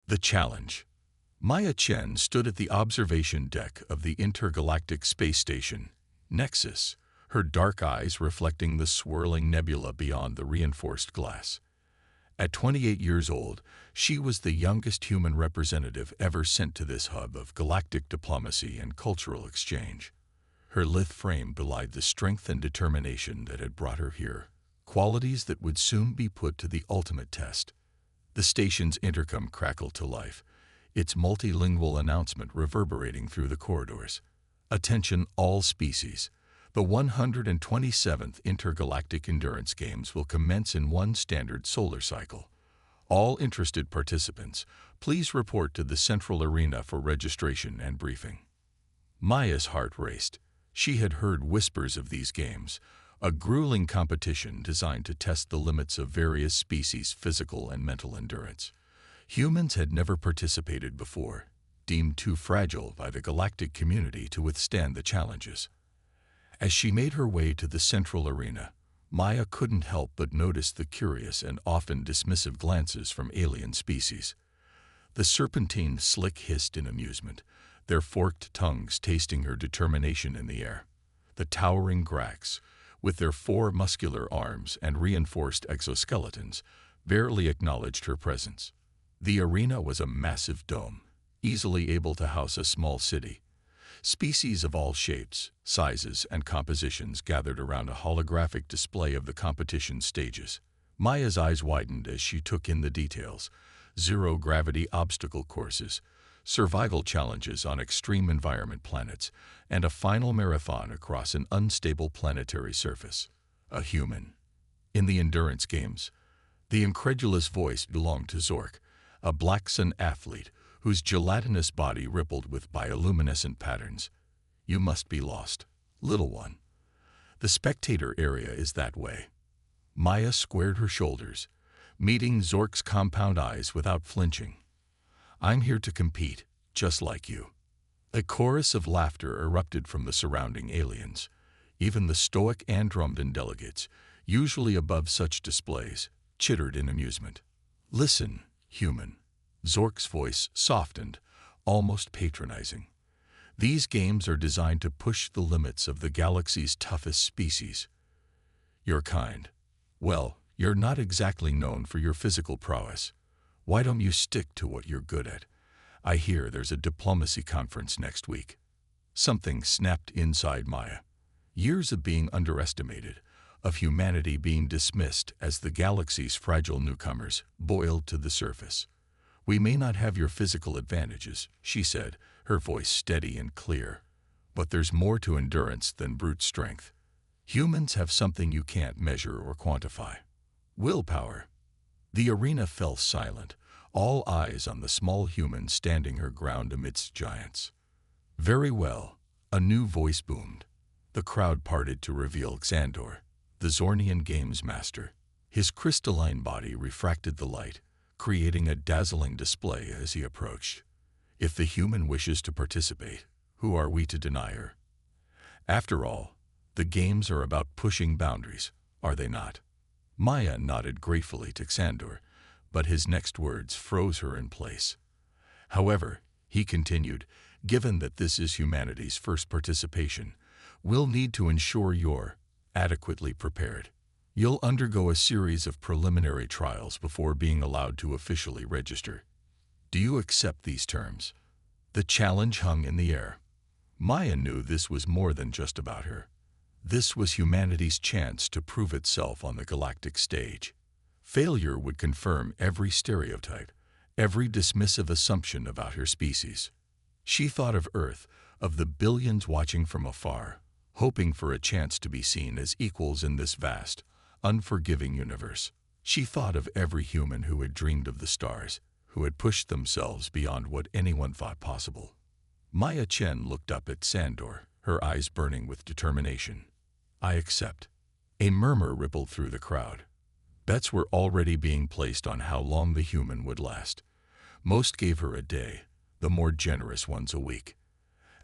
The challenge. Maya Chen stood at the observation deck of the intergalactic space station, Nexus, her dark eyes reflecting the swirling nebula beyond the reinforced glass. At 28 years old, she was the youngest human representative ever sent to this hub of galactic diplomacy and cultural exchange. Her lithe frame belied the strength and determination that had brought her here, qualities that would soon be put to the ultimate test. The station's intercom crackled to life, its multilingual announcement reverberating through the corridors. Attention all species. The 127th Intergalactic Endurance Games will commence in one standard solar cycle. All interested participants, please report to the central arena for registration and briefing. Maya's heart raced. She had heard whispers of these games, a grueling competition designed to test the limits of various species' physical and mental endurance. Humans had never participated before, deemed too fragile by the galactic community to withstand the challenges. As she made her way to the central arena, Maya couldn't help but notice the curious and often dismissive glances from alien species. The serpentine slick hissed in amusement, their forked tongues tasting her determination in the air. The towering Grax, with their 4 muscular arms and reinforced exoskeletons, barely acknowledged her presence. The arena was a massive dome, easily able to house a small city. Species of all shapes, sizes, and compositions gathered around a holographic display of the competition stages. Maya's eyes widened as she took in the details: zero-gravity obstacle courses, survival challenges on extreme environment planets, and a final marathon across an unstable planetary surface. A human. In the endurance games, the incredulous voice belonged to Zork, a Blacksun athlete whose gelatinous body rippled with bioluminescent patterns. You must be lost, little one. The spectator area is that way. Maya squared her shoulders, meeting Zork's compound eyes without flinching. I'm here to compete, just like you. A chorus of laughter erupted from the surrounding aliens. Even the stoic Andromedan delegates, usually above such displays, chittered in amusement. Listen, human. Zork's voice softened, almost patronizing. These games are designed to push the limits of the galaxy's toughest species. Your kind. Well, you're not exactly known for your physical prowess. Why don't you stick to what you're good at? I hear there's a diplomacy conference next week. Something snapped inside Maya. Years of being underestimated, of humanity being dismissed as the galaxy's fragile newcomers, boiled to the surface. We may not have your physical advantages, she said, her voice steady and clear. But there's more to endurance than brute strength. Humans have something you can't measure or quantify. Willpower. The arena fell silent, all eyes on the small human standing her ground amidst giants. Very well, a new voice boomed. The crowd parted to reveal Xandor, the Zornian games master. His crystalline body refracted the light, creating a dazzling display as he approached. If the human wishes to participate, who are we to deny her? After all, the games are about pushing boundaries, are they not? Maya nodded gratefully to Xandor, but his next words froze her in place. However, he continued, given that this is humanity's first participation, we'll need to ensure you're adequately prepared. You'll undergo a series of preliminary trials before being allowed to officially register. Do you accept these terms? The challenge hung in the air. Maya knew this was more than just about her. This was humanity's chance to prove itself on the galactic stage. Failure would confirm every stereotype, every dismissive assumption about her species. She thought of Earth, of the billions watching from afar, hoping for a chance to be seen as equals in this vast, unforgiving universe. She thought of every human who had dreamed of the stars, who had pushed themselves beyond what anyone thought possible. Maya Chen looked up at Xandor, her eyes burning with determination. I accept. A murmur rippled through the crowd. Bets were already being placed on how long the human would last. Most gave her a day, the more generous ones a week.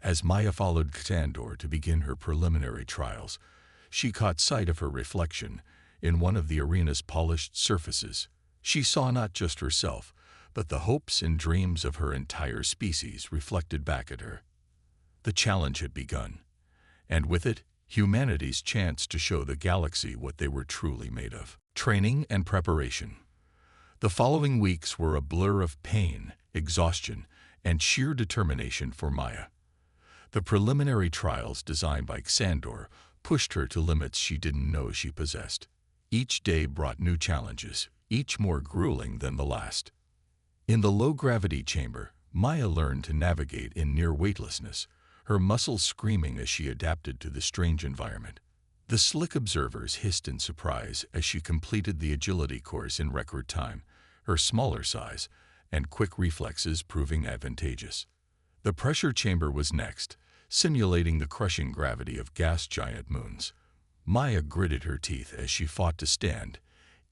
As Maya followed Xandor to begin her preliminary trials, she caught sight of her reflection in one of the arena's polished surfaces. She saw not just herself, but the hopes and dreams of her entire species reflected back at her. The challenge had begun, and with it, humanity's chance to show the galaxy what they were truly made of. Training and preparation. The following weeks were a blur of pain, exhaustion, and sheer determination for Maya. The preliminary trials designed by Xandor pushed her to limits she didn't know she possessed. Each day brought new challenges, each more grueling than the last. In the low-gravity chamber, Maya learned to navigate in near weightlessness, her muscles screaming as she adapted to the strange environment. The slick observers hissed in surprise as she completed the agility course in record time, her smaller size and quick reflexes proving advantageous. The pressure chamber was next, simulating the crushing gravity of gas giant moons. Maya gritted her teeth as she fought to stand,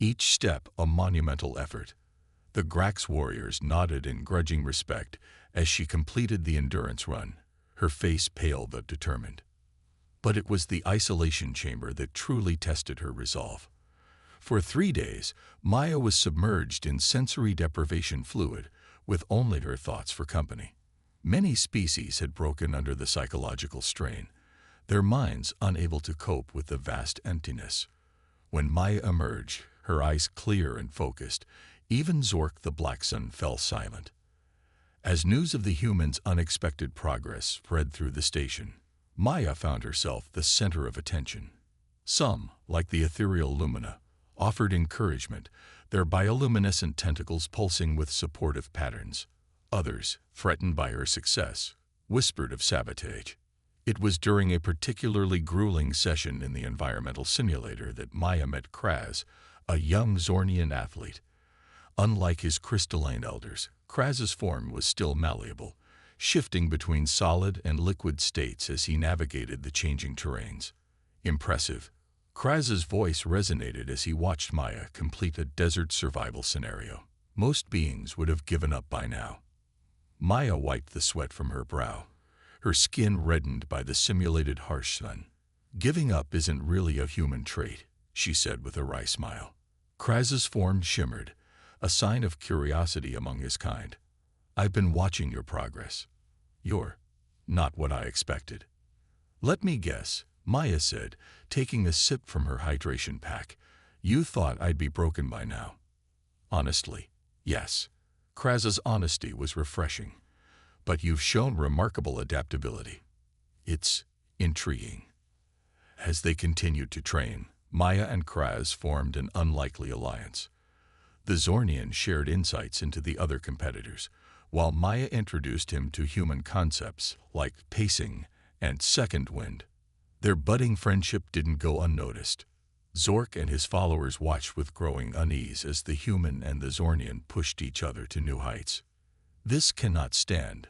each step a monumental effort. The Grax warriors nodded in grudging respect as she completed the endurance run, her face pale but determined. But it was the isolation chamber that truly tested her resolve. For 3 days, Maya was submerged in sensory deprivation fluid, with only her thoughts for company. Many species had broken under the psychological strain, their minds unable to cope with the vast emptiness. When Maya emerged, her eyes clear and focused, even Zork the Black Sun fell silent. As news of the humans' unexpected progress spread through the station, Maya found herself the center of attention. Some, like the ethereal Lumina, offered encouragement, their bioluminescent tentacles pulsing with supportive patterns. Others, threatened by her success, whispered of sabotage. It was during a particularly grueling session in the environmental simulator that Maya met Kraz, a young Zornian athlete. Unlike his crystalline elders, Kraz's form was still malleable, shifting between solid and liquid states as he navigated the changing terrains. Impressive, Kraz's voice resonated as he watched Maya complete a desert survival scenario. Most beings would have given up by now. Maya wiped the sweat from her brow, her skin reddened by the simulated harsh sun. "Giving up isn't really a human trait," she said with a wry smile. Kraz's form shimmered, a sign of curiosity among his kind. "I've been watching your progress. You're not what I expected." "Let me guess," Maya said, taking a sip from her hydration pack. "You thought I'd be broken by now." "Honestly, yes." Kraz's honesty was refreshing. "But you've shown remarkable adaptability. It's intriguing." As they continued to train, Maya and Kraz formed an unlikely alliance. The Zornian shared insights into the other competitors, while Maya introduced him to human concepts like pacing and second wind. Their budding friendship didn't go unnoticed. Zork and his followers watched with growing unease as the human and the Zornian pushed each other to new heights. "This cannot stand,"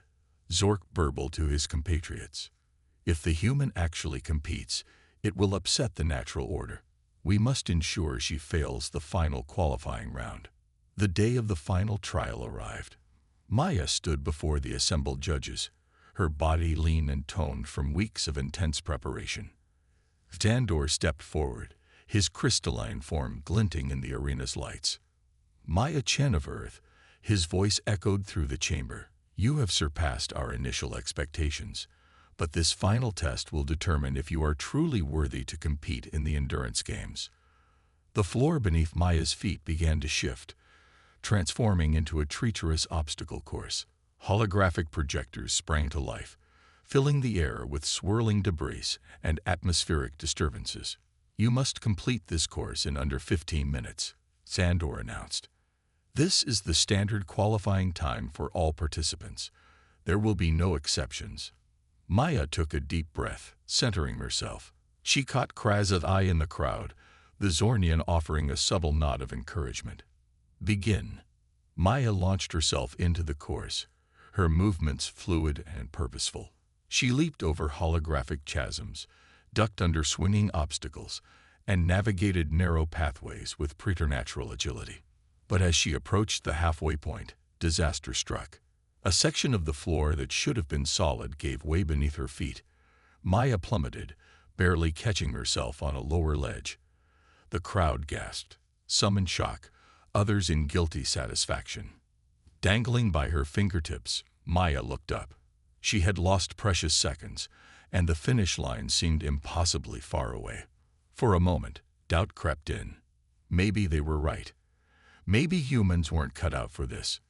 Zork burbled to his compatriots. "If the human actually competes, it will upset the natural order. We must ensure she fails the final qualifying round." The day of the final trial arrived. Maya stood before the assembled judges, her body lean and toned from weeks of intense preparation. Xandor stepped forward, his crystalline form glinting in the arena's lights. "Maya Chen of Earth," his voice echoed through the chamber, "you have surpassed our initial expectations, but this final test will determine if you are truly worthy to compete in the endurance games." The floor beneath Maya's feet began to shift, transforming into a treacherous obstacle course. Holographic projectors sprang to life, filling the air with swirling debris and atmospheric disturbances. "You must complete this course in under 15 minutes, Xandor announced. "This is the standard qualifying time for all participants. There will be no exceptions." Maya took a deep breath, centering herself. She caught Kraz's eye in the crowd, the Zornian offering a subtle nod of encouragement. "Begin." Maya launched herself into the course, her movements fluid and purposeful. She leaped over holographic chasms, ducked under swinging obstacles, and navigated narrow pathways with preternatural agility. But as she approached the halfway point, disaster struck. A section of the floor that should have been solid gave way beneath her feet. Maya plummeted, barely catching herself on a lower ledge. The crowd gasped, some in shock, others in guilty satisfaction. Dangling by her fingertips, Maya looked up. She had lost precious seconds, and the finish line seemed impossibly far away. For a moment, doubt crept in. Maybe they were right. Maybe humans weren't cut out for this.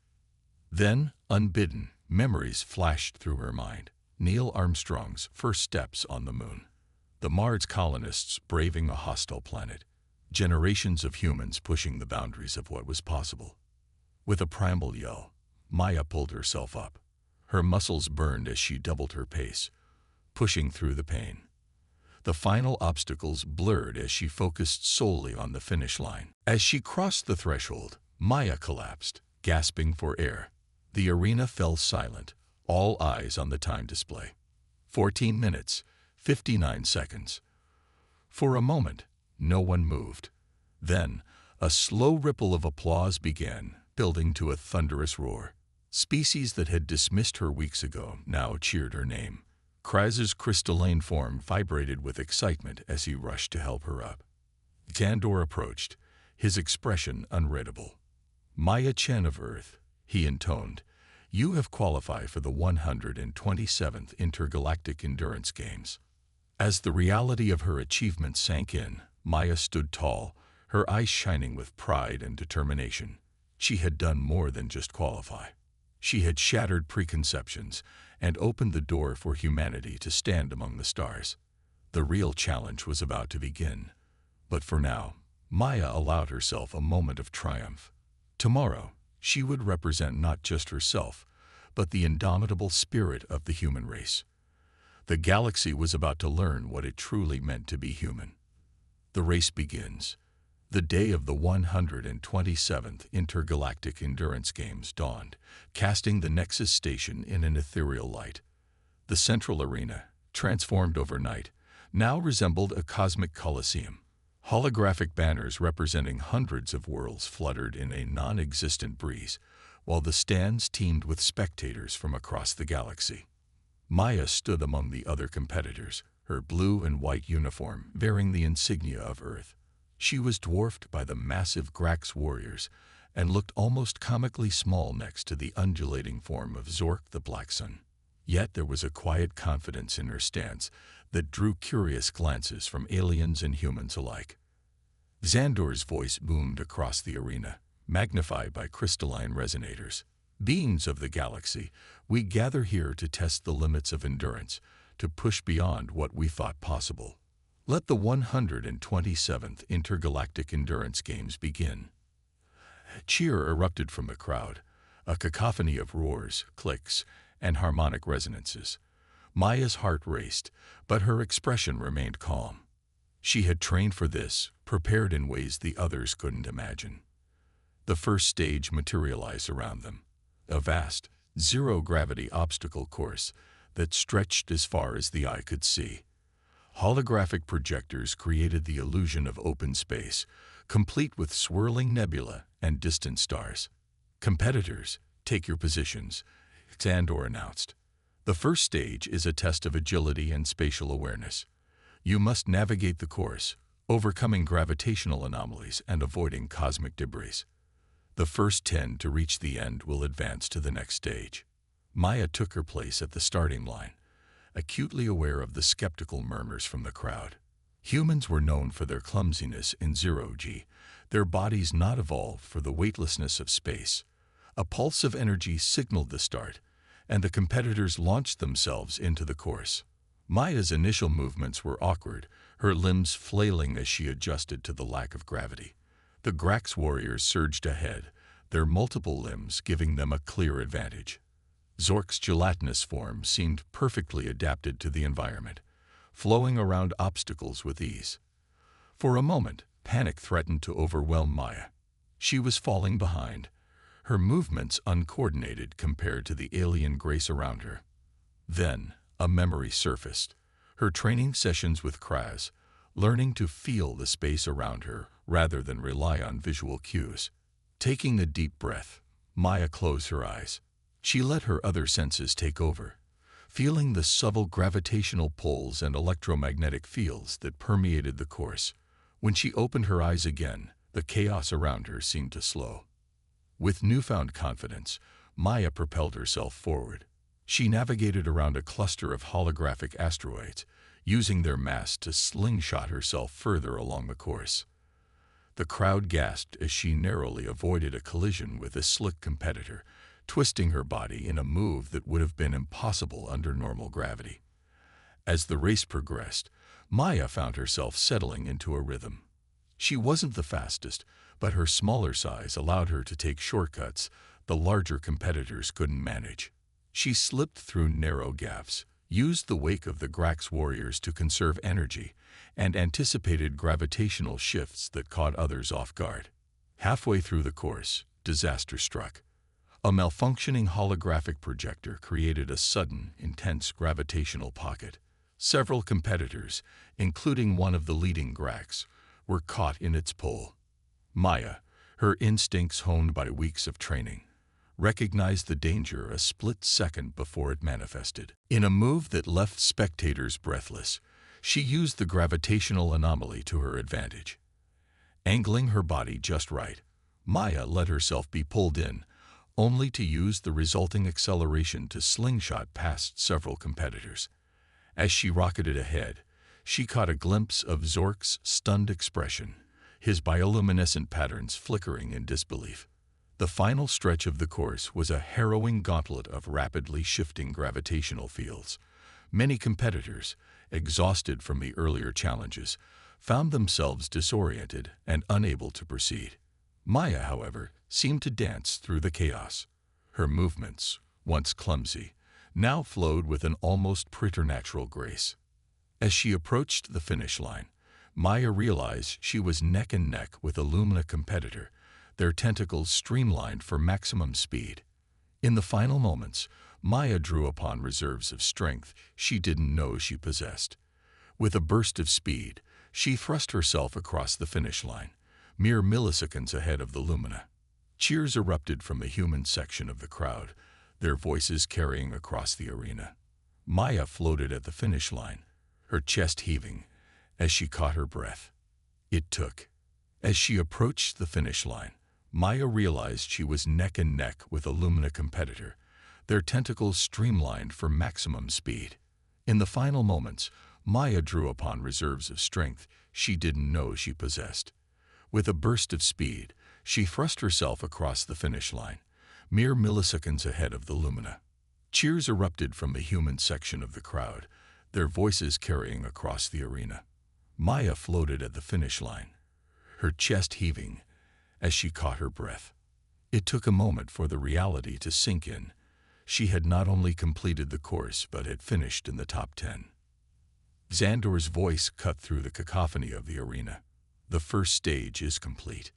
Then, unbidden, memories flashed through her mind. Neil Armstrong's first steps on the moon. The Mars colonists braving a hostile planet. Generations of humans pushing the boundaries of what was possible. With a primal yell, Maya pulled herself up. Her muscles burned as she doubled her pace, pushing through the pain. The final obstacles blurred as she focused solely on the finish line. As she crossed the threshold, Maya collapsed, gasping for air. The arena fell silent, all eyes on the time display. 14 minutes, 59 seconds. For a moment, no one moved. Then, a slow ripple of applause began, building to a thunderous roar. Species that had dismissed her weeks ago now cheered her name. Kraz's crystalline form vibrated with excitement as he rushed to help her up. Xandor approached, his expression unreadable. "Maya Chen of Earth," he intoned, "you have qualified for the 127th Intergalactic Endurance Games." As the reality of her achievement sank in, Maya stood tall, her eyes shining with pride and determination. She had done more than just qualify. She had shattered preconceptions and opened the door for humanity to stand among the stars. The real challenge was about to begin. But for now, Maya allowed herself a moment of triumph. Tomorrow, she would represent not just herself, but the indomitable spirit of the human race. The galaxy was about to learn what it truly meant to be human. The race begins. The day of the 127th Intergalactic Endurance Games dawned, casting the Nexus station in an ethereal light. The central arena, transformed overnight, now resembled a cosmic coliseum. Holographic banners representing hundreds of worlds fluttered in a non-existent breeze, while the stands teemed with spectators from across the galaxy. Maya stood among the other competitors, her blue and white uniform bearing the insignia of Earth. She was dwarfed by the massive Grax warriors and looked almost comically small next to the undulating form of Zork the Black Sun. Yet there was a quiet confidence in her stance that drew curious glances from aliens and humans alike. Xandor's voice boomed across the arena, magnified by crystalline resonators. "Beings of the galaxy, we gather here to test the limits of endurance, to push beyond what we thought possible. Let the 127th Intergalactic Endurance Games begin." Cheer erupted from the crowd, a cacophony of roars, clicks, and harmonic resonances. Maya's heart raced, but her expression remained calm. She had trained for this, prepared in ways the others couldn't imagine. The first stage materialized around them, a vast, zero-gravity obstacle course that stretched as far as the eye could see. Holographic projectors created the illusion of open space, complete with swirling nebula and distant stars. "Competitors, take your positions," Xandor announced. "The first stage is a test of agility and spatial awareness. You must navigate the course, overcoming gravitational anomalies and avoiding cosmic debris. The first 10 to reach the end will advance to the next stage." Maya took her place at the starting line, acutely aware of the skeptical murmurs from the crowd. Humans were known for their clumsiness in zero-G, their bodies not evolved for the weightlessness of space. A pulse of energy signaled the start, and the competitors launched themselves into the course. Maya's initial movements were awkward, her limbs flailing as she adjusted to the lack of gravity. The Grax warriors surged ahead, their multiple limbs giving them a clear advantage. Zork's gelatinous form seemed perfectly adapted to the environment, flowing around obstacles with ease. For a moment, panic threatened to overwhelm Maya. She was falling behind, her movements uncoordinated compared to the alien grace around her. Then, a memory surfaced, her training sessions with Kraz, learning to feel the space around her rather than rely on visual cues. Taking a deep breath, Maya closed her eyes. She let her other senses take over, feeling the subtle gravitational pulls and electromagnetic fields that permeated the course. When she opened her eyes again, the chaos around her seemed to slow. With newfound confidence, Maya propelled herself forward. She navigated around a cluster of holographic asteroids, using their mass to slingshot herself further along the course. The crowd gasped as she narrowly avoided a collision with a slick competitor, twisting her body in a move that would have been impossible under normal gravity. As the race progressed, Maya found herself settling into a rhythm. She wasn't the fastest, but her smaller size allowed her to take shortcuts the larger competitors couldn't manage. She slipped through narrow gaps, used the wake of the Grax warriors to conserve energy, and anticipated gravitational shifts that caught others off guard. Halfway through the course, disaster struck. A malfunctioning holographic projector created a sudden, intense gravitational pocket. Several competitors, including one of the leading Grax, were caught in its pull. Maya, her instincts honed by weeks of training, recognized the danger a split second before it manifested. In a move that left spectators breathless, she used the gravitational anomaly to her advantage. Angling her body just right, Maya let herself be pulled in, only to use the resulting acceleration to slingshot past several competitors. As she rocketed ahead, she caught a glimpse of Zork's stunned expression, his bioluminescent patterns flickering in disbelief. The final stretch of the course was a harrowing gauntlet of rapidly shifting gravitational fields. Many competitors, exhausted from the earlier challenges, found themselves disoriented and unable to proceed. Maya, however, seemed to dance through the chaos. Her movements, once clumsy, now flowed with an almost preternatural grace. As she approached the finish line, Maya realized she was neck and neck with a Lumina competitor, their tentacles streamlined for maximum speed. In the final moments, Maya drew upon reserves of strength she didn't know she possessed. With a burst of speed, she thrust herself across the finish line, mere milliseconds ahead of the Lumina. Cheers erupted from the human section of the crowd, their voices carrying across the arena. Maya floated at the finish line, her chest heaving as she caught her breath. It took. As she approached the finish line, Maya realized she was neck and neck with a Lumina competitor, their tentacles streamlined for maximum speed. In the final moments, Maya drew upon reserves of strength she didn't know she possessed. With a burst of speed, she thrust herself across the finish line, mere milliseconds ahead of the Lumina. Cheers erupted from the human section of the crowd, their voices carrying across the arena. Maya floated at the finish line, her chest heaving as she caught her breath. It took a moment for the reality to sink in. She had not only completed the course but had finished in the top 10. Xandor's voice cut through the cacophony of the arena. The first stage is complete.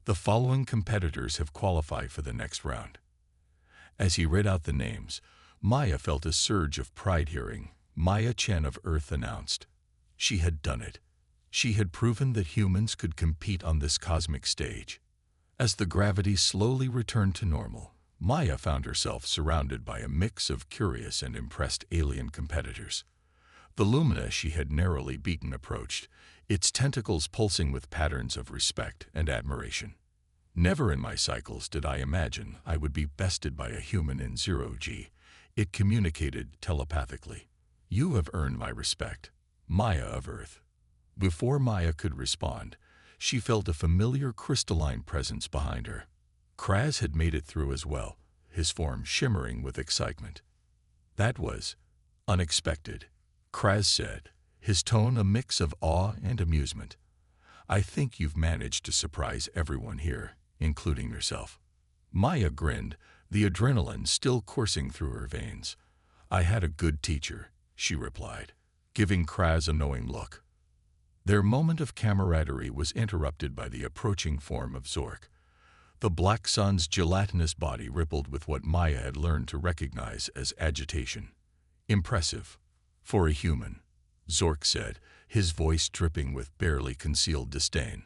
The following competitors have qualified for the next round. As he read out the names, Maya felt a surge of pride hearing Maya Chen of Earth announced. She had done it. She had proven that humans could compete on this cosmic stage. As the gravity slowly returned to normal, Maya found herself surrounded by a mix of curious and impressed alien competitors. The Lumina she had narrowly beaten approached, its tentacles pulsing with patterns of respect and admiration. Never in my cycles did I imagine I would be bested by a human in 0G, it communicated telepathically. You have earned my respect, Maya of Earth. Before Maya could respond, she felt a familiar crystalline presence behind her. Kraz had made it through as well, his form shimmering with excitement. That was unexpected, Kraz said, his tone a mix of awe and amusement. I think you've managed to surprise everyone here, including yourself. Maya grinned, the adrenaline still coursing through her veins. I had a good teacher, she replied, giving Kraz a knowing look. Their moment of camaraderie was interrupted by the approaching form of Zork. The Black Sun's gelatinous body rippled with what Maya had learned to recognize as agitation. Impressive. For a human, Zork said, his voice dripping with barely concealed disdain.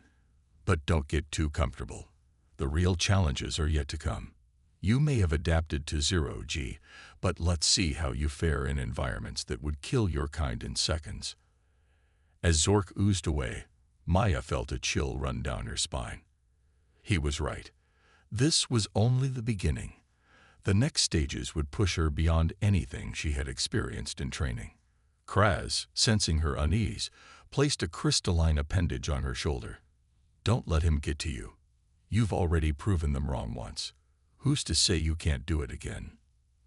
But don't get too comfortable. The real challenges are yet to come. You may have adapted to 0G, but let's see how you fare in environments that would kill your kind in seconds. As Zork oozed away, Maya felt a chill run down her spine. He was right. This was only the beginning. The next stages would push her beyond anything she had experienced in training. Kraz, sensing her unease, placed a crystalline appendage on her shoulder. "Don't let him get to you. You've already proven them wrong once. Who's to say you can't do it again?"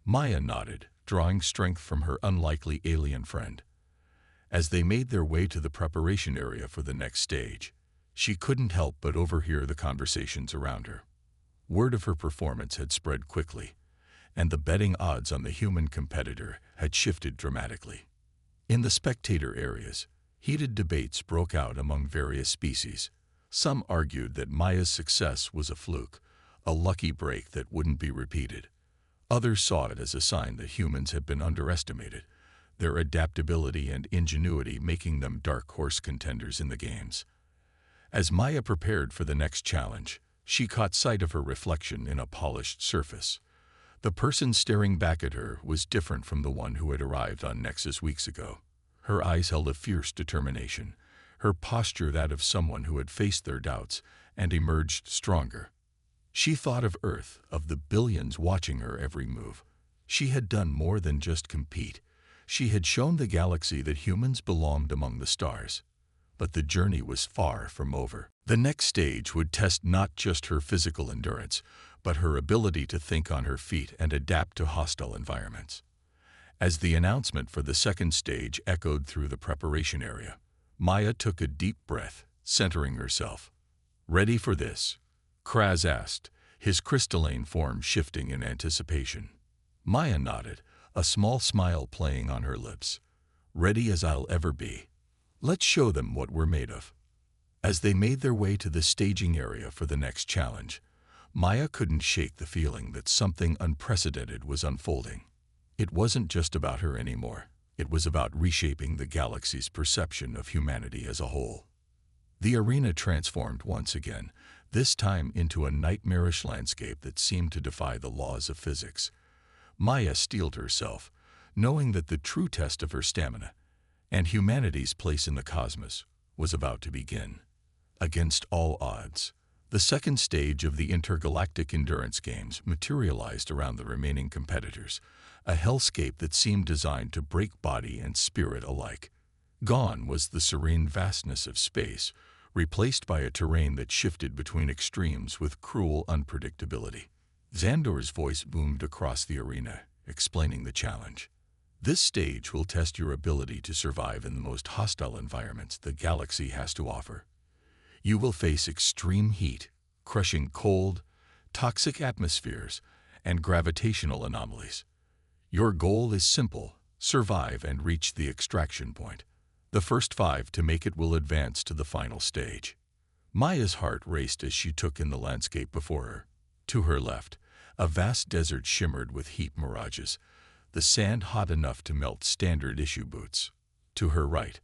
Maya nodded, drawing strength from her unlikely alien friend. As they made their way to the preparation area for the next stage, she couldn't help but overhear the conversations around her. Word of her performance had spread quickly, and the betting odds on the human competitor had shifted dramatically. In the spectator areas, heated debates broke out among various species. Some argued that Maya's success was a fluke, a lucky break that wouldn't be repeated. Others saw it as a sign that humans had been underestimated, their adaptability and ingenuity making them dark horse contenders in the games. As Maya prepared for the next challenge, she caught sight of her reflection in a polished surface. The person staring back at her was different from the one who had arrived on Nexus weeks ago. Her eyes held a fierce determination, her posture that of someone who had faced their doubts and emerged stronger. She thought of Earth, of the billions watching her every move. She had done more than just compete. She had shown the galaxy that humans belonged among the stars. But the journey was far from over. The next stage would test not just her physical endurance, but her ability to think on her feet and adapt to hostile environments. As the announcement for the second stage echoed through the preparation area, Maya took a deep breath, centering herself. "Ready for this?" Kraz asked, his crystalline form shifting in anticipation. Maya nodded, a small smile playing on her lips. "Ready as I'll ever be. Let's show them what we're made of." As they made their way to the staging area for the next challenge, Maya couldn't shake the feeling that something unprecedented was unfolding. It wasn't just about her anymore. It was about reshaping the galaxy's perception of humanity as a whole. The arena transformed once again, this time into a nightmarish landscape that seemed to defy the laws of physics. Maya steeled herself, knowing that the true test of her stamina and humanity's place in the cosmos was about to begin. Against all odds, the second stage of the intergalactic endurance games materialized around the remaining competitors, a hellscape that seemed designed to break body and spirit alike. Gone was the serene vastness of space, replaced by a terrain that shifted between extremes with cruel unpredictability. Xandor's voice boomed across the arena, explaining the challenge. "This stage will test your ability to survive in the most hostile environments the galaxy has to offer. You will face extreme heat, crushing cold, toxic atmospheres, and gravitational anomalies. Your goal is simple: survive and reach the extraction point. The first 5 to make it will advance to the final stage." Maya's heart raced as she took in the landscape before her. To her left, a vast desert shimmered with heat mirages, the sand hot enough to melt standard-issue boots. To her right,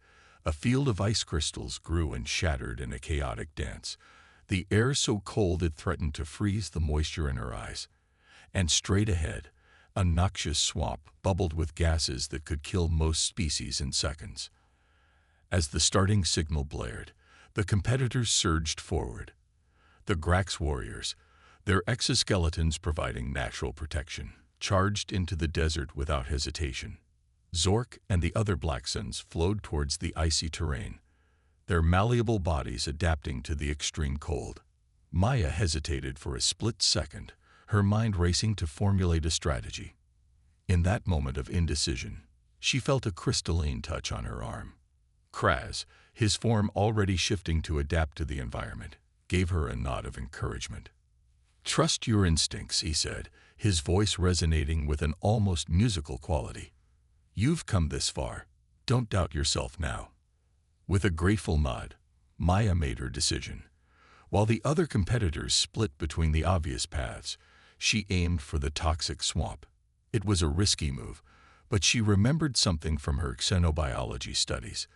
a field of ice crystals grew and shattered in a chaotic dance, the air so cold it threatened to freeze the moisture in her eyes. And straight ahead, a noxious swamp bubbled with gases that could kill most species in seconds. As the starting signal blared, the competitors surged forward. The Grax warriors, their exoskeletons providing natural protection, charged into the desert without hesitation. Zork and the other Black Suns flowed towards the icy terrain, their malleable bodies adapting to the extreme cold. Maya hesitated for a split second, her mind racing to formulate a strategy. In that moment of indecision, she felt a crystalline touch on her arm. Kraz, his form already shifting to adapt to the environment, gave her a nod of encouragement. "Trust your instincts," he said, his voice resonating with an almost musical quality. "You've come this far. Don't doubt yourself now." With a grateful nod, Maya made her decision. While the other competitors split between the obvious paths, she aimed for the toxic swamp. It was a risky move, but she remembered something from her xenobiology studies.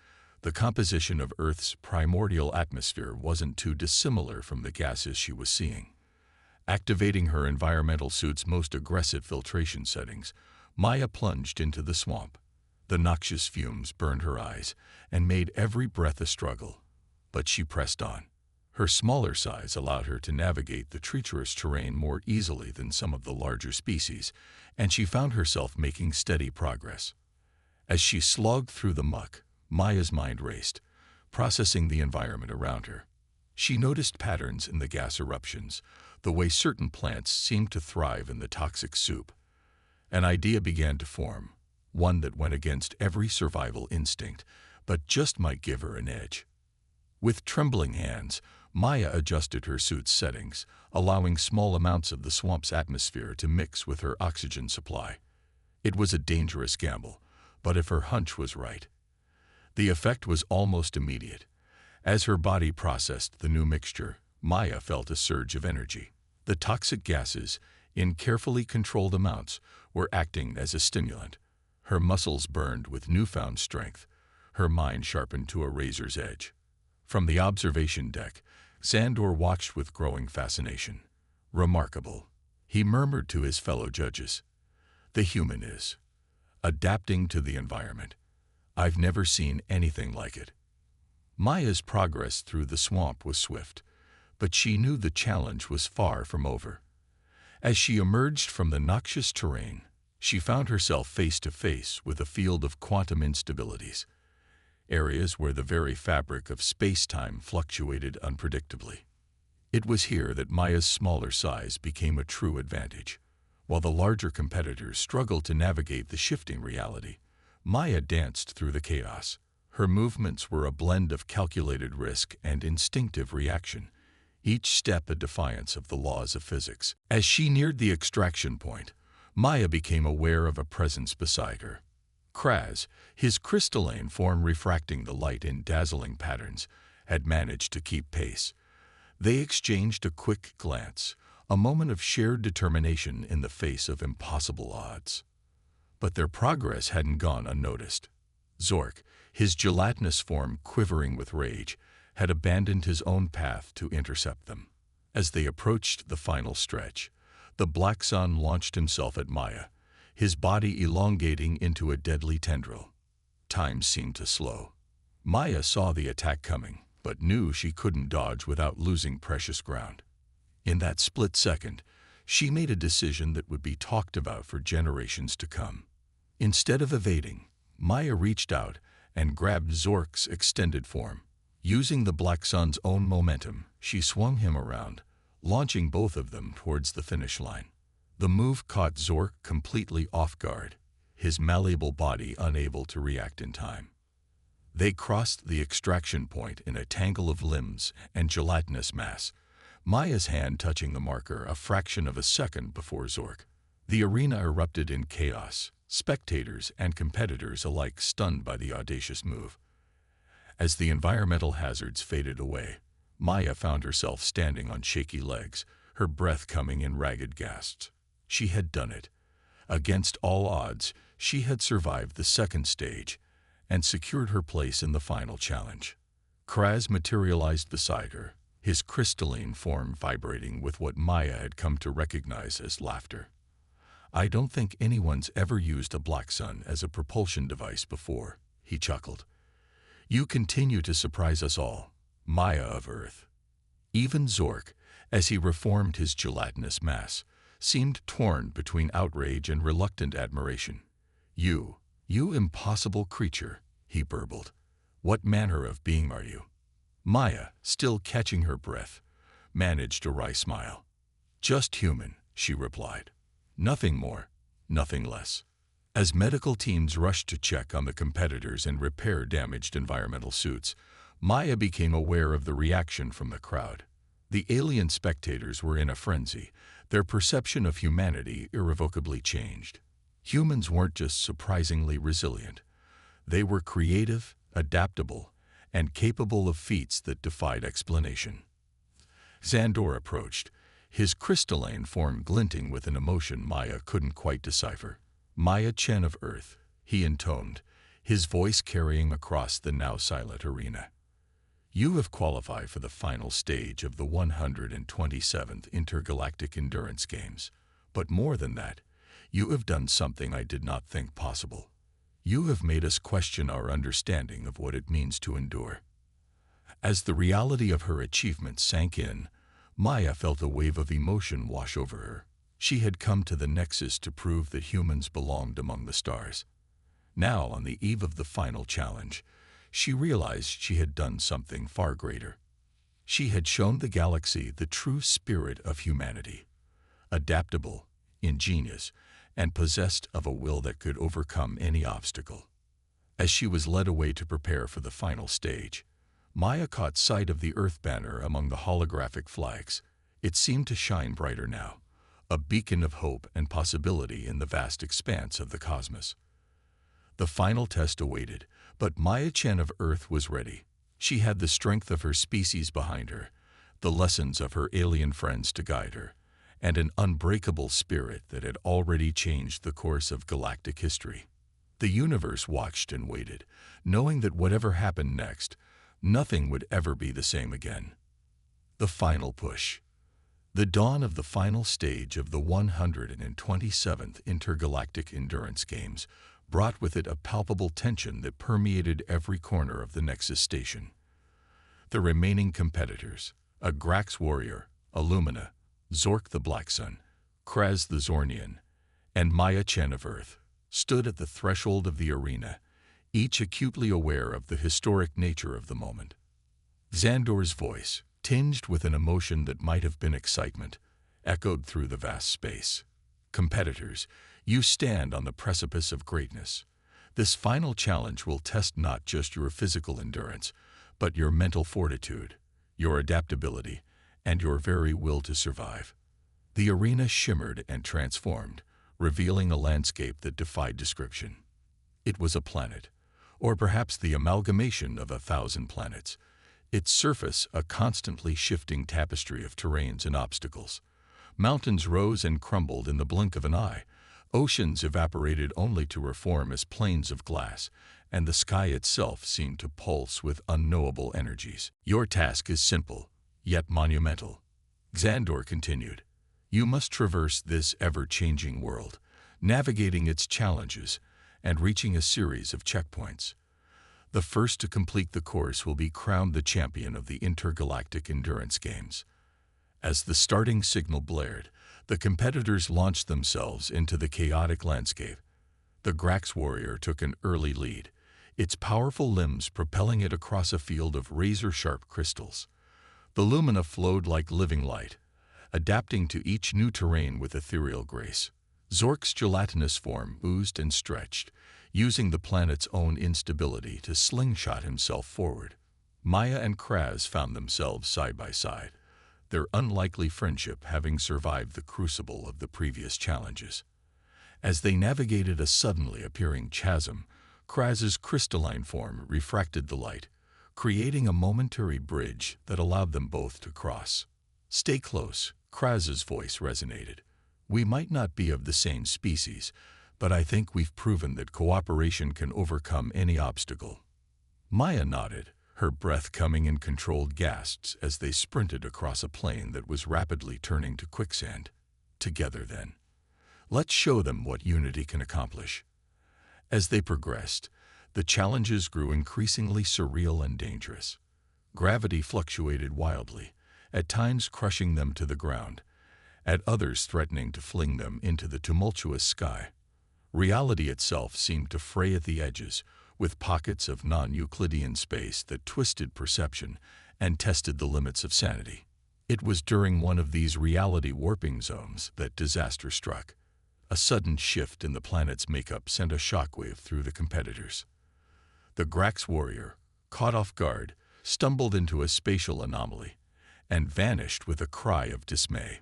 The composition of Earth's primordial atmosphere wasn't too dissimilar from the gases she was seeing. Activating her environmental suit's most aggressive filtration settings, Maya plunged into the swamp. The noxious fumes burned her eyes and made every breath a struggle, but she pressed on. Her smaller size allowed her to navigate the treacherous terrain more easily than some of the larger species, and she found herself making steady progress. As she slogged through the muck, Maya's mind raced, processing the environment around her. She noticed patterns in the gas eruptions, the way certain plants seemed to thrive in the toxic soup. An idea began to form, one that went against every survival instinct, but just might give her an edge. With trembling hands, Maya adjusted her suit's settings, allowing small amounts of the swamp's atmosphere to mix with her oxygen supply. It was a dangerous gamble, but if her hunch was right. The effect was almost immediate. As her body processed the new mixture, Maya felt a surge of energy. The toxic gases, in carefully controlled amounts, were acting as a stimulant. Her muscles burned with newfound strength, her mind sharpened to a razor's edge. From the observation deck, Xandor watched with growing fascination. Remarkable, he murmured to his fellow judges. The human is adapting to the environment. I've never seen anything like it. Maya's progress through the swamp was swift, but she knew the challenge was far from over. As she emerged from the noxious terrain, she found herself face to face with a field of quantum instabilities, areas where the very fabric of space-time fluctuated unpredictably. It was here that Maya's smaller size became a true advantage. While the larger competitors struggled to navigate the shifting reality, Maya danced through the chaos. Her movements were a blend of calculated risk and instinctive reaction, each step a defiance of the laws of physics. As she neared the extraction point, Maya became aware of a presence beside her. Kraz, his crystalline form refracting the light in dazzling patterns, had managed to keep pace. They exchanged a quick glance, a moment of shared determination in the face of impossible odds. But their progress hadn't gone unnoticed. Zork, his gelatinous form quivering with rage, had abandoned his own path to intercept them. As they approached the final stretch, the Black Sun launched himself at Maya, his body elongating into a deadly tendril. Time seemed to slow. Maya saw the attack coming, but knew she couldn't dodge without losing precious ground. In that split second, she made a decision that would be talked about for generations to come. Instead of evading, Maya reached out and grabbed Zork's extended form. Using the Black Sun's own momentum, she swung him around, launching both of them towards the finish line. The move caught Zork completely off guard, his malleable body unable to react in time. They crossed the extraction point in a tangle of limbs and gelatinous mass, Maya's hand touching the marker a fraction of a second before Zork. The arena erupted in chaos, spectators and competitors alike stunned by the audacious move. As the environmental hazards faded away, Maya found herself standing on shaky legs, her breath coming in ragged gasps. She had done it. Against all odds, she had survived the second stage and secured her place in the final challenge. Kraz materialized beside her, his crystalline form vibrating with what Maya had come to recognize as laughter. I don't think anyone's ever used a Black Sun as a propulsion device before, he chuckled. You continue to surprise us all, Maya of Earth. Even Zork, as he reformed his gelatinous mass, seemed torn between outrage and reluctant admiration. You impossible creature, he burbled. What manner of being are you? Maya, still catching her breath, managed a wry smile. Just human, she replied. Nothing more, nothing less. As medical teams rushed to check on the competitors and repair damaged environmental suits, Maya became aware of the reaction from the crowd. The alien spectators were in a frenzy, their perception of humanity irrevocably changed. Humans weren't just surprisingly resilient. They were creative, adaptable, and capable of feats that defied explanation. Xandor approached, his crystalline form glinting with an emotion Maya couldn't quite decipher. Maya Chen of Earth, he intoned, his voice carrying across the now silent arena. You have qualified for the final stage of the 127th Intergalactic Endurance Games. But more than that, you have done something I did not think possible. You have made us question our understanding of what it means to endure. As the reality of her achievement sank in, Maya felt a wave of emotion wash over her. She had come to the Nexus to prove that humans belonged among the stars. Now, on the eve of the final challenge, she realized she had done something far greater. She had shown the galaxy the true spirit of humanity, adaptable, ingenious, and possessed of a will that could overcome any obstacle. As she was led away to prepare for the final stage, Maya caught sight of the Earth banner among the holographic flags. It seemed to shine brighter now, a beacon of hope and possibility in the vast expanse of the cosmos. The final test awaited, but Maya Chen of Earth was ready. She had the strength of her species behind her, the lessons of her alien friends to guide her, and an unbreakable spirit that had already changed the course of galactic history. The universe watched and waited, knowing that whatever happened next, nothing would ever be the same again. The final push. The dawn of the final stage of the 127th Intergalactic Endurance Games brought with it a palpable tension that permeated every corner of the Nexus station. The remaining competitors, a Grax warrior, Illumina, Zork the Black Sun, Kraz the Zornian, and Maya Chen of Earth, stood at the threshold of the arena, each acutely aware of the historic nature of the moment. Xandor's voice, tinged with an emotion that might have been excitement, echoed through the vast space. Competitors, you stand on the precipice of greatness. This final challenge will test not just your physical endurance, but your mental fortitude, your adaptability, and your very will to survive. The arena shimmered and transformed, revealing a landscape that defied description. It was a planet, or perhaps the amalgamation of 1,000 planets, its surface a constantly shifting tapestry of terrains and obstacles. Mountains rose and crumbled in the blink of an eye, oceans evaporated only to reform as plains of glass, and the sky itself seemed to pulse with unknowable energies. Your task is simple, yet monumental, Xandor continued. You must traverse this ever-changing world, navigating its challenges and reaching a series of checkpoints. The first to complete the course will be crowned the champion of the Intergalactic Endurance Games. As the starting signal blared, the competitors launched themselves into the chaotic landscape. The Grax warrior took an early lead, its powerful limbs propelling it across a field of razor-sharp crystals. The Lumina flowed like living light, adapting to each new terrain with ethereal grace. Zork's gelatinous form oozed and stretched, using the planet's own instability to slingshot himself forward. Maya and Kraz found themselves side by side, their unlikely friendship having survived the crucible of the previous challenges. As they navigated a suddenly appearing chasm, Kraz's crystalline form refracted the light, creating a momentary bridge that allowed them both to cross. Stay close, Kraz's voice resonated. We might not be of the same species, but I think we've proven that cooperation can overcome any obstacle. Maya nodded, her breath coming in controlled gasps as they sprinted across a plain that was rapidly turning to quicksand. Together, then. Let's show them what unity can accomplish. As they progressed, the challenges grew increasingly surreal and dangerous. Gravity fluctuated wildly, at times crushing them to the ground, at others threatening to fling them into the tumultuous sky. Reality itself seemed to fray at the edges, with pockets of non-Euclidean space that twisted perception and tested the limits of sanity. It was during one of these reality warping zones that disaster struck. A sudden shift in the planet's makeup sent a shockwave through the competitors. The Grax warrior, caught off guard, stumbled into a spatial anomaly and vanished with a cry of dismay.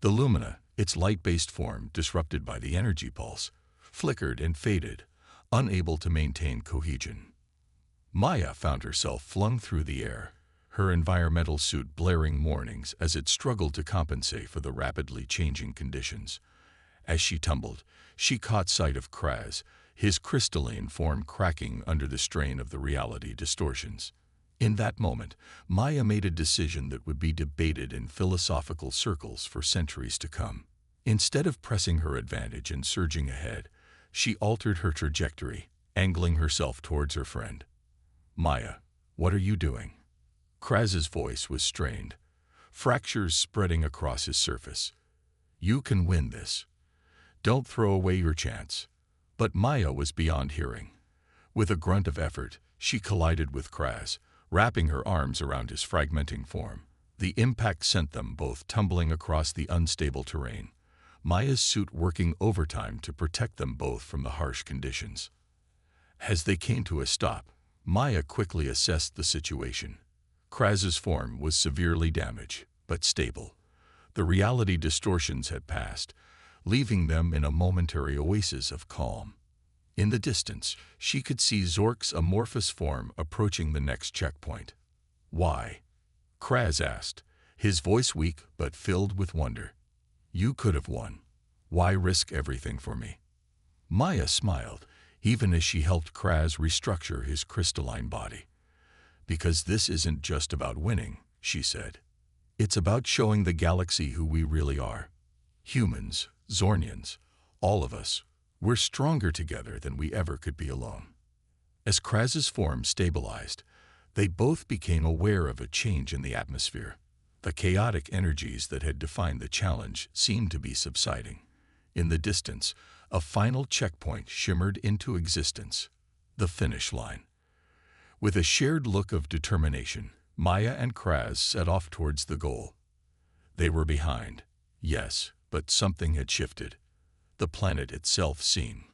The Lumina, its light-based form disrupted by the energy pulse, flickered and faded, unable to maintain cohesion. Maya found herself flung through the air, her environmental suit blaring warnings as it struggled to compensate for the rapidly changing conditions. As she tumbled, she caught sight of Kraz, his crystalline form cracking under the strain of the reality distortions. In that moment, Maya made a decision that would be debated in philosophical circles for centuries to come. Instead of pressing her advantage and surging ahead, she altered her trajectory, angling herself towards her friend. Maya, what are you doing? Kraz's voice was strained, fractures spreading across his surface. "You can win this. Don't throw away your chance." But Maya was beyond hearing. With a grunt of effort, she collided with Kraz, wrapping her arms around his fragmenting form. The impact sent them both tumbling across the unstable terrain, Maya's suit working overtime to protect them both from the harsh conditions. As they came to a stop, Maya quickly assessed the situation. Kraz's form was severely damaged, but stable. The reality distortions had passed, leaving them in a momentary oasis of calm. In the distance, she could see Zork's amorphous form approaching the next checkpoint. "Why?" Kraz asked, his voice weak but filled with wonder. "You could have won. Why risk everything for me?" Maya smiled, even as she helped Kraz restructure his crystalline body. "Because this isn't just about winning," she said. "It's about showing the galaxy who we really are. Humans, Zornians, all of us, we're stronger together than we ever could be alone." As Kraz's form stabilized, they both became aware of a change in the atmosphere. The chaotic energies that had defined the challenge seemed to be subsiding. In the distance, a final checkpoint shimmered into existence, the finish line. With a shared look of determination, Maya and Kraz set off towards the goal. They were behind, yes, but something had shifted. The planet itself seemed.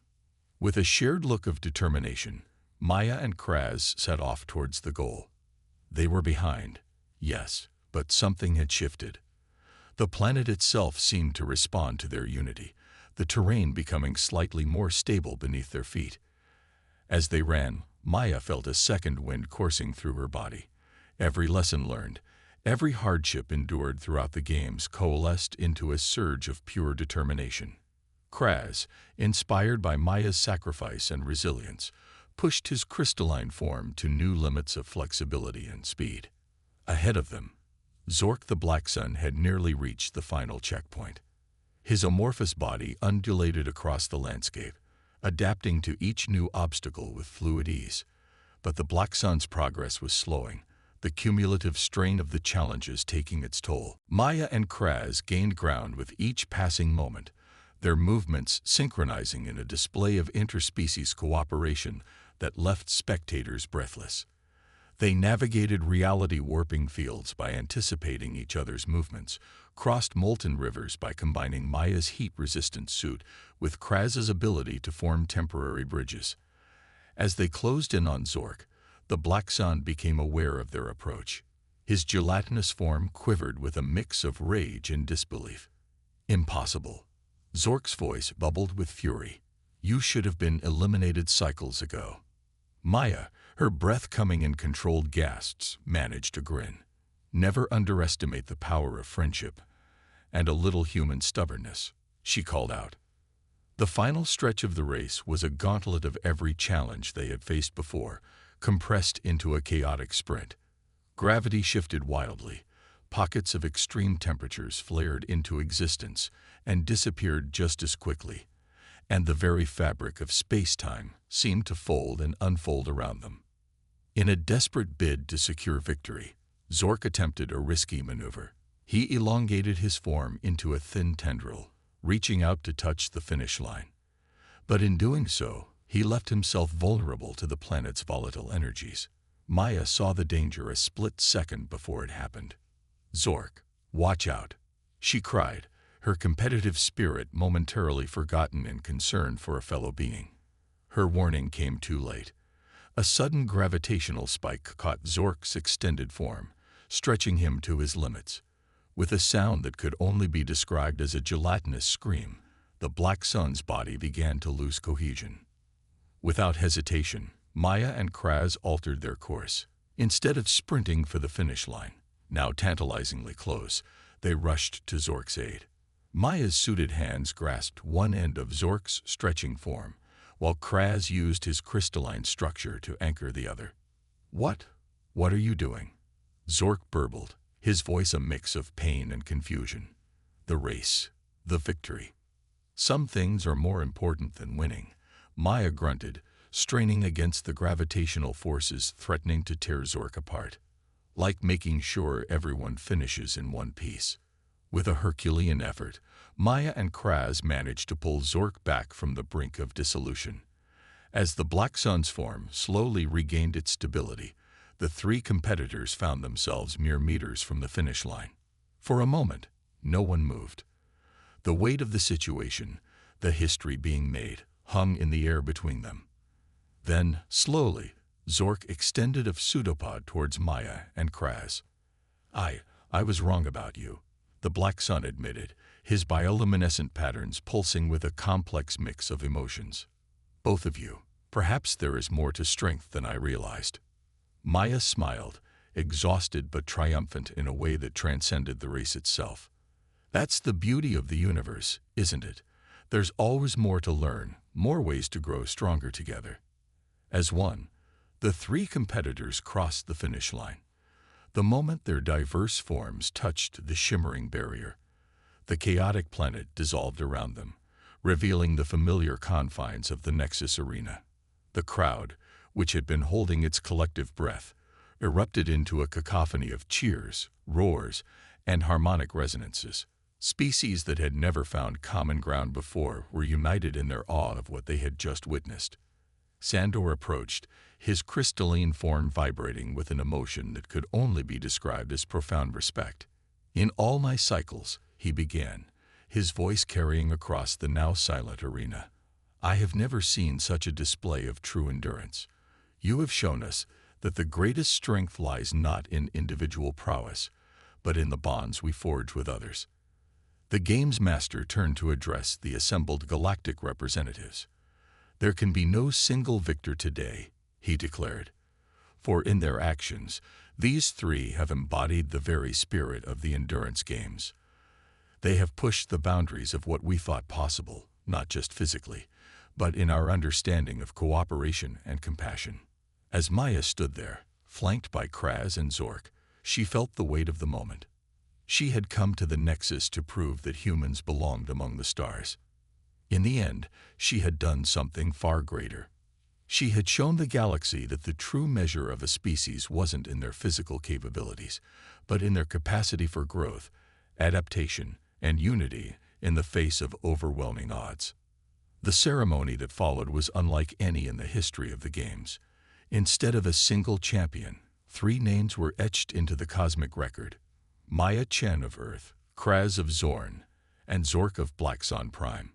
With a shared look of determination, Maya and Kraz set off towards the goal. They were behind, yes, but something had shifted. The planet itself seemed to respond to their unity, the terrain becoming slightly more stable beneath their feet. As they ran, Maya felt a second wind coursing through her body. Every lesson learned, every hardship endured throughout the games coalesced into a surge of pure determination. Kraz, inspired by Maya's sacrifice and resilience, pushed his crystalline form to new limits of flexibility and speed. Ahead of them, Zork the Black Sun had nearly reached the final checkpoint. His amorphous body undulated across the landscape, adapting to each new obstacle with fluid ease. But the Black Sun's progress was slowing, the cumulative strain of the challenges taking its toll. Maya and Kraz gained ground with each passing moment, their movements synchronizing in a display of interspecies cooperation that left spectators breathless. They navigated reality-warping fields by anticipating each other's movements, crossed molten rivers by combining Maya's heat-resistant suit with Kraz's ability to form temporary bridges. As they closed in on Zork, the Black Sun became aware of their approach. His gelatinous form quivered with a mix of rage and disbelief. "Impossible." Zork's voice bubbled with fury. "You should have been eliminated cycles ago." Maya, her breath coming in controlled gasps, managed a grin. "Never underestimate the power of friendship and a little human stubbornness," she called out. The final stretch of the race was a gauntlet of every challenge they had faced before, compressed into a chaotic sprint. Gravity shifted wildly. Pockets of extreme temperatures flared into existence and disappeared just as quickly, and the very fabric of space-time seemed to fold and unfold around them. In a desperate bid to secure victory, Zork attempted a risky maneuver. He elongated his form into a thin tendril, reaching out to touch the finish line. But in doing so, he left himself vulnerable to the planet's volatile energies. Maya saw the danger a split second before it happened. "Zork, watch out," she cried, her competitive spirit momentarily forgotten in concern for a fellow being. Her warning came too late. A sudden gravitational spike caught Zork's extended form, stretching him to his limits. With a sound that could only be described as a gelatinous scream, the Black Sun's body began to lose cohesion. Without hesitation, Maya and Kraz altered their course. Instead of sprinting for the finish line, now tantalizingly close, they rushed to Zork's aid. Maya's suited hands grasped one end of Zork's stretching form, while Kraz used his crystalline structure to anchor the other. What are you doing?" Zork burbled, his voice a mix of pain and confusion. "The race, the victory. Some things are more important than winning," Maya grunted, straining against the gravitational forces threatening to tear Zork apart. like making sure everyone finishes in one piece. With a Herculean effort, Maya and Kraz managed to pull Zork back from the brink of dissolution. As the Black Sun's form slowly regained its stability, the three competitors found themselves mere meters from the finish line. For a moment, no one moved. The weight of the situation, the history being made, hung in the air between them. Then, slowly, Zork extended a pseudopod towards Maya and Kraz. I was wrong about you," the Black Sun admitted, his bioluminescent patterns pulsing with a complex mix of emotions. "Both of you. Perhaps there is more to strength than I realized." Maya smiled, exhausted but triumphant in a way that transcended the race itself. "That's the beauty of the universe, isn't it? There's always more to learn, more ways to grow stronger together." As one, the three competitors crossed the finish line. The moment their diverse forms touched the shimmering barrier, the chaotic planet dissolved around them, revealing the familiar confines of the Nexus arena. The crowd, which had been holding its collective breath, erupted into a cacophony of cheers, roars, and harmonic resonances. Species that had never found common ground before were united in their awe of what they had just witnessed. Sandor approached, his crystalline form vibrating with an emotion that could only be described as profound respect. "In all my cycles," he began, his voice carrying across the now silent arena, "I have never seen such a display of true endurance. You have shown us that the greatest strength lies not in individual prowess, but in the bonds we forge with others." The game's master turned to address the assembled galactic representatives. "There can be no single victor today," he declared, "for in their actions, these three have embodied the very spirit of the endurance games. They have pushed the boundaries of what we thought possible, not just physically, but in our understanding of cooperation and compassion." As Maya stood there, flanked by Kraz and Zork, she felt the weight of the moment. She had come to the Nexus to prove that humans belonged among the stars. In the end, she had done something far greater. She had shown the galaxy that the true measure of a species wasn't in their physical capabilities, but in their capacity for growth, adaptation, and unity in the face of overwhelming odds. The ceremony that followed was unlike any in the history of the games. Instead of a single champion, three names were etched into the cosmic record: Maya Chen of Earth, Kraz of Zorn, and Zork of Black Sun Prime.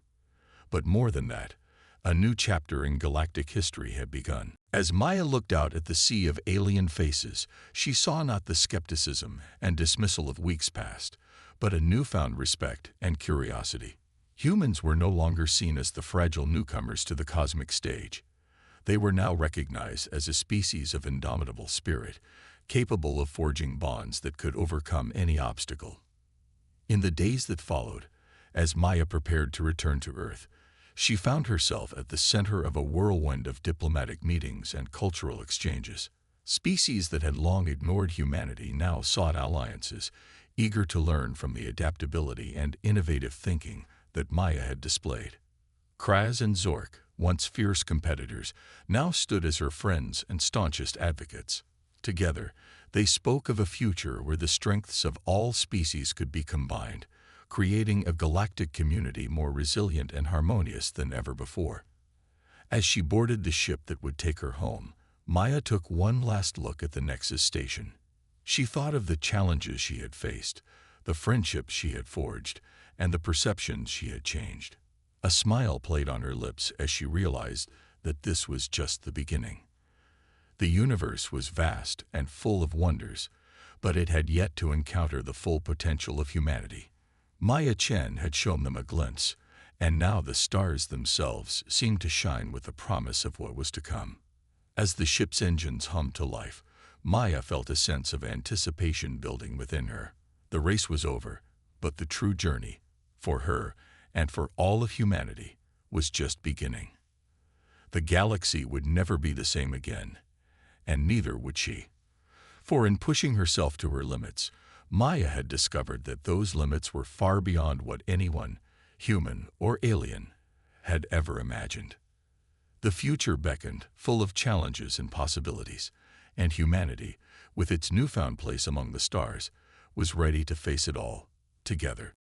But more than that, a new chapter in galactic history had begun. As Maya looked out at the sea of alien faces, she saw not the skepticism and dismissal of weeks past, but a newfound respect and curiosity. Humans were no longer seen as the fragile newcomers to the cosmic stage. They were now recognized as a species of indomitable spirit, capable of forging bonds that could overcome any obstacle. In the days that followed, as Maya prepared to return to Earth, she found herself at the center of a whirlwind of diplomatic meetings and cultural exchanges. Species that had long ignored humanity now sought alliances, eager to learn from the adaptability and innovative thinking that Maya had displayed. Kraz and Zork, once fierce competitors, now stood as her friends and staunchest advocates. Together, they spoke of a future where the strengths of all species could be combined, creating a galactic community more resilient and harmonious than ever before. As she boarded the ship that would take her home, Maya took one last look at the Nexus station. She thought of the challenges she had faced, the friendships she had forged, and the perceptions she had changed. A smile played on her lips as she realized that this was just the beginning. The universe was vast and full of wonders, but it had yet to encounter the full potential of humanity. Maya Chen had shown them a glimpse, and now the stars themselves seemed to shine with the promise of what was to come. As the ship's engines hummed to life, Maya felt a sense of anticipation building within her. The race was over, but the true journey, for her and for all of humanity, was just beginning. The galaxy would never be the same again, and neither would she. For in pushing herself to her limits, Maya had discovered that those limits were far beyond what anyone, human or alien, had ever imagined. The future beckoned, full of challenges and possibilities, and humanity, with its newfound place among the stars, was ready to face it all together.